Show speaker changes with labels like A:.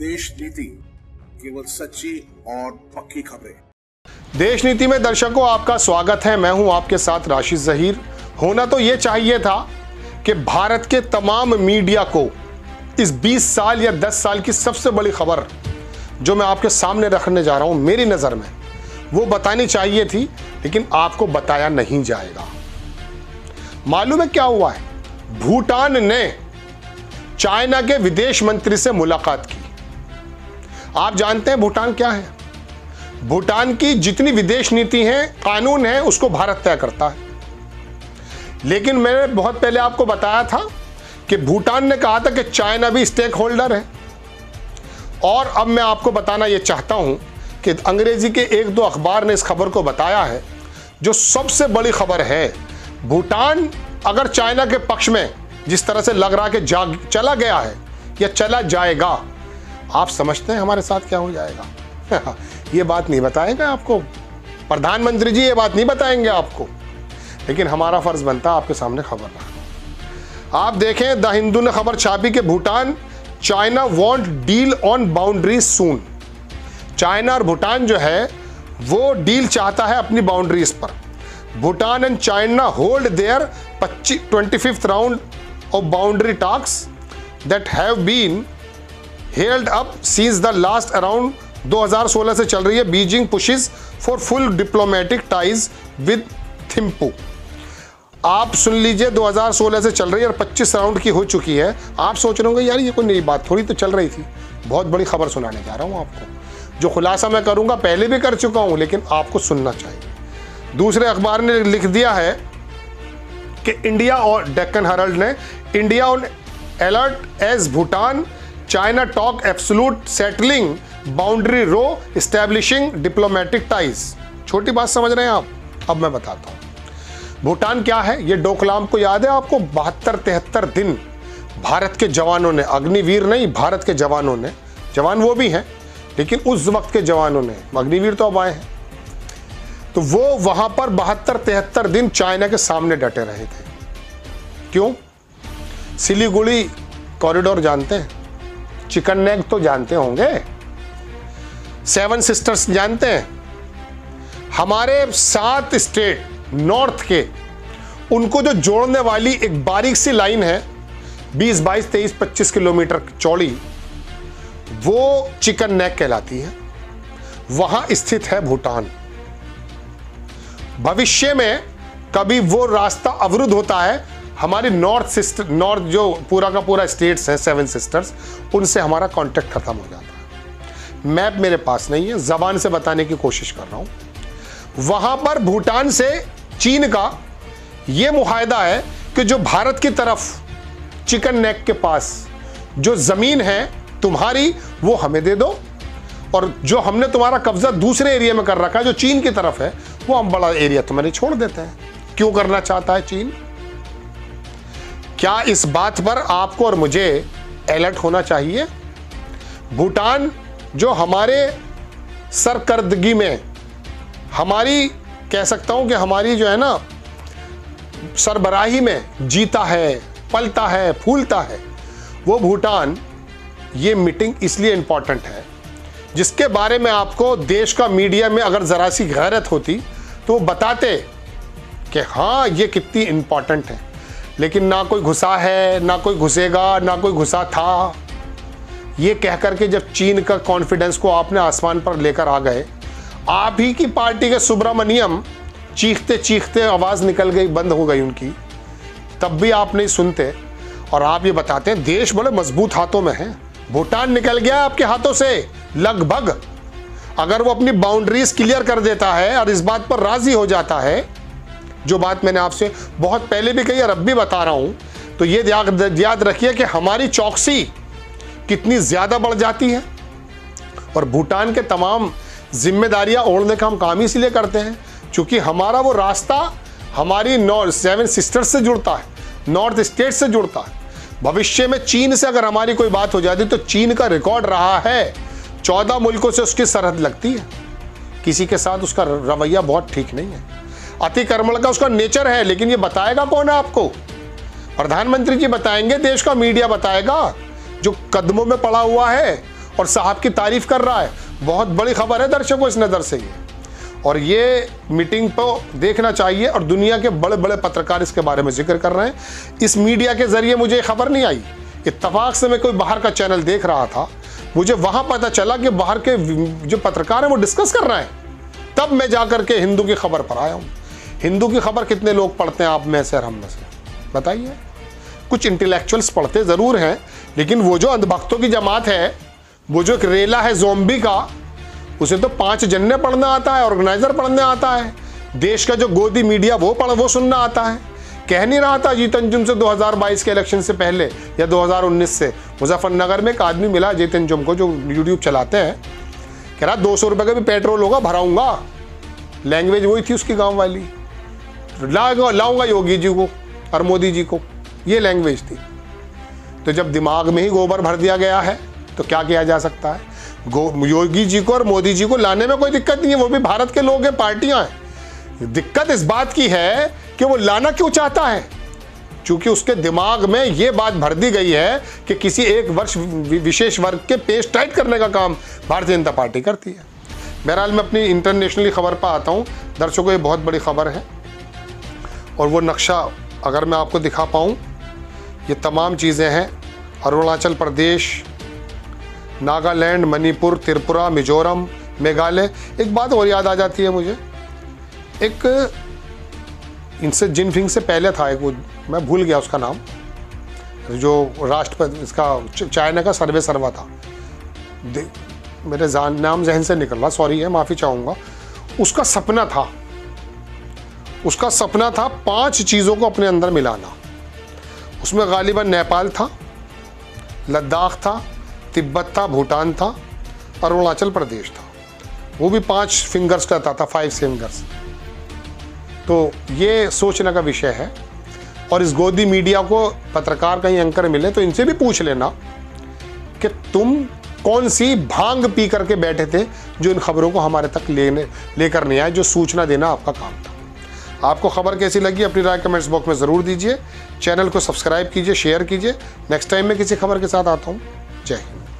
A: देश नीति, केवल सच्ची और पक्की खबरें।
B: देश नीति में दर्शकों आपका स्वागत है। मैं हूं आपके साथ राशिद जहीर। होना तो ये चाहिए था कि भारत के तमाम मीडिया को इस 20 साल या 10 साल की सबसे बड़ी खबर जो मैं आपके सामने रखने जा रहा हूं, मेरी नजर में वो बतानी चाहिए थी, लेकिन आपको बताया नहीं जाएगा। मालूम है क्या हुआ है? भूटान ने चाइना के विदेश मंत्री से मुलाकात की। आप जानते हैं भूटान क्या है? भूटान की जितनी विदेश नीति है, कानून है, उसको भारत तय करता है। लेकिन मैंने बहुत पहले आपको बताया था कि भूटान ने कहा था कि चाइना भी स्टेक होल्डर है। और अब मैं आपको बताना यह चाहता हूं कि अंग्रेजी के एक दो अखबार ने इस खबर को बताया है। जो सबसे बड़ी खबर है, भूटान अगर चाइना के पक्ष में जिस तरह से लग रहा है कि चला गया है या चला जाएगा, आप समझते हैं हमारे साथ क्या हो जाएगा? ये बात नहीं बताएगा आपको, प्रधानमंत्री जी ये बात नहीं बताएंगे आपको, लेकिन हमारा फर्ज बनता है आपके सामने खबर रखना। आप देखें, द हिंदू ने खबर छापी कि Bhutan China want deal on boundaries soon. China और भूटान जो है वो डील चाहता है अपनी बाउंड्रीज पर। Bhutan and China hold their 25th round of boundary talks that have been held up since the last around 2016 से चल रही है। Beijing pushes for full diplomatic ties with Thimphu. आप सुन लीजिए, 2016 से चल रही है और 25 राउंड की हो चुकी है। आप सोच रहे होंगे यार ये कोई नई बात थोड़ी तो चल रही थी। बहुत बड़ी खबर सुनाने जा रहा हूं आपको। जो खुलासा मैं करूंगा पहले भी कर चुका हूं, लेकिन आपको सुनना चाहिए। दूसरे अखबार ने लिख दिया है कि इंडिया और डेक्कन हेराल्ड ने, India on alert as Bhutan China talk absolute settling boundary row establishing diplomatic ties. छोटी बात समझ रहे हैं आप? अब मैं बताता हूं भूटान क्या है। ये डोकलाम को याद है आपको? 72-73 दिन भारत के जवानों ने, अग्निवीर नहीं, भारत के जवानों ने, जवान वो भी हैं लेकिन उस वक्त के जवानों ने, अग्निवीर तो अब आए हैं, तो वो वहां पर 72-73 दिन चाइना के सामने डटे रहे थे। क्यों? सिलीगुड़ी कॉरिडोर जानते हैं? चिकन नेक तो जानते होंगे? 7 सिस्टर्स जानते हैं? हमारे 7 स्टेट नॉर्थ के, उनको जो जोड़ने वाली एक बारीक सी लाइन है 20, 22, 23, 25 किलोमीटर चौड़ी, वो चिकन नेक कहलाती है। वहां स्थित है भूटान। भविष्य में कभी वो रास्ता अवरुद्ध होता है, हमारी नॉर्थ जो पूरा का पूरा स्टेट्स है 7 सिस्टर्स, उनसे हमारा कांटेक्ट खत्म हो जाता है। मैप मेरे पास नहीं है, जबान से बताने की कोशिश कर रहा हूं। वहां पर भूटान से चीन का यह मुआहदा है कि जो भारत की तरफ चिकन नेक के पास जो जमीन है तुम्हारी, वो हमें दे दो, और जो हमने तुम्हारा कब्जा दूसरे एरिया में कर रखा है जो चीन की तरफ है, वो हम बड़ा एरिया तुम्हें छोड़ देते हैं। क्यों करना चाहता है चीन? क्या इस बात पर आपको और मुझे अलर्ट होना चाहिए? भूटान जो हमारे सरकर्दगी में, हमारी कह सकता हूं कि हमारी जो है ना सरबराही में जीता है, पलता है, फूलता है, वो भूटान, ये मीटिंग इसलिए इंपॉर्टेंट है जिसके बारे में आपको देश का मीडिया में अगर जरा सी गैरत होती तो वो बताते कि हाँ ये कितनी इंपॉर्टेंट है। लेकिन ना कोई घुसा है, ना कोई घुसेगा, ना कोई घुसा था, ये कह करके जब चीन का कॉन्फिडेंस को आपने आसमान पर लेकर आ गए, आप ही की पार्टी के सुब्रमण्यम चीखते चीखते आवाज निकल गई, बंद हो गई उनकी, तब भी आप नहीं सुनते और आप ये बताते हैं देश बड़े मजबूत हाथों में है। भूटान निकल गया आपके हाथों से लगभग। अगर वो अपनी बाउंड्रीज क्लियर कर देता है और इस बात पर राजी हो जाता है, जो बात मैंने आपसे बहुत पहले भी कही और अब भी बता रहा हूं, तो ये याद रखिए कि हमारी चौकसी कितनी ज्यादा बढ़ जाती है। और भूटान के तमाम जिम्मेदारियां ओढ़ने का हम काम इसलिए करते हैं क्योंकि हमारा वो रास्ता हमारी 7 सिस्टर्स से जुड़ता है, नॉर्थ स्टेट से जुड़ता है। भविष्य में चीन से अगर हमारी कोई बात हो जाती तो चीन का रिकॉर्ड रहा है 14 मुल्कों से उसकी सरहद लगती है। किसी के साथ उसका रवैया बहुत ठीक नहीं है, अतिक्रमण का उसका नेचर है। लेकिन ये बताएगा कौन है आपको? प्रधानमंत्री जी बताएंगे, देश का मीडिया बताएगा। जो कदमों में पड़ा हुआ है और साहब की तारीफ कर रहा है। बहुत बड़ी खबर है दर्शकों इस नज़र से ये, और ये मीटिंग को देखना चाहिए और दुनिया के बड़े बड़े पत्रकार इसके बारे में जिक्र कर रहे हैं। इस मीडिया के ज़रिए मुझे ये खबर नहीं आई, इत्तफाक से मैं कोई बाहर का चैनल देख रहा था, मुझे वहाँ पता चला कि बाहर के जो पत्रकार हैं वो डिस्कस कर रहे हैं, तब मैं जाकर के हिंदू की खबर पर आया हूँ। हिंदू की खबर कितने लोग पढ़ते हैं आप में से और हम में से, बताइए? कुछ इंटेलेक्चुअल्स पढ़ते ज़रूर हैं, लेकिन वो जो अंधभक्तों की जमात है, वो जो एक रेला है ज़ोंबी का, उसे तो 5 जन्ने पढ़ना आता है, ऑर्गेनाइजर पढ़ने आता है, देश का जो गोदी मीडिया वो सुनना आता है। कह नहीं रहा था अजीत अंजुम से 2022 के इलेक्शन से पहले या 2019 से, मुजफ्फरनगर में एक आदमी मिला अजीत अंजुम को जो यूट्यूब चलाते हैं, कह रहा 200 रुपये का भी पेट्रोल होगा भराऊंगा। लैंग्वेज वही थी उसकी गाँव वाली, लाऊंगा योगी जी को और मोदी जी को, ये लैंग्वेज थी। तो जब दिमाग में ही गोबर भर दिया गया है तो क्या किया जा सकता है? योगी जी को और मोदी जी को लाने में कोई दिक्कत नहीं है, वो भी भारत के लोग हैं, पार्टियां हैं। दिक्कत इस बात की है कि वो लाना क्यों चाहता है, क्योंकि उसके दिमाग में ये बात भर दी गई है कि किसी एक विशेष वर्ग के पेश टाइट करने का काम भारतीय जनता पार्टी करती है। बहरहाल मैं अपनी इंटरनेशनली खबर पर आता हूँ। दर्शकों ये बहुत बड़ी खबर है, और वो नक्शा अगर मैं आपको दिखा पाऊँ, ये तमाम चीज़ें हैं अरुणाचल प्रदेश, नागालैंड, मणिपुर, त्रिपुरा, मिजोरम, मेघालय। एक बात और याद आ जाती है मुझे, एक इनसे जिनफिंग से पहले था एक, वो मैं भूल गया उसका नाम, जो राष्ट्रपति इसका चाइना का सर्वा था, मेरे नाम जहन से निकल रहा, सॉरी है, माफ़ी चाहूँगा। उसका सपना था 5 चीज़ों को अपने अंदर मिलाना। उसमें गालिबन नेपाल था, लद्दाख था, तिब्बत था, भूटान था, अरुणाचल प्रदेश था। वो भी 5 फिंगर्स कहता था, 5 फिंगर्स। तो ये सोचने का विषय है, और इस गोदी मीडिया को पत्रकार कहीं एंकर मिले तो इनसे भी पूछ लेना कि तुम कौन सी भांग पी करके बैठे थे जो इन खबरों को हमारे तक लेकर नहीं आए, जो सूचना देना आपका काम था। आपको खबर कैसी लगी अपनी राय कमेंट्स बॉक्स में ज़रूर दीजिए। चैनल को सब्सक्राइब कीजिए, शेयर कीजिए। नेक्स्ट टाइम मैं किसी खबर के साथ आता हूँ। जय हिंद।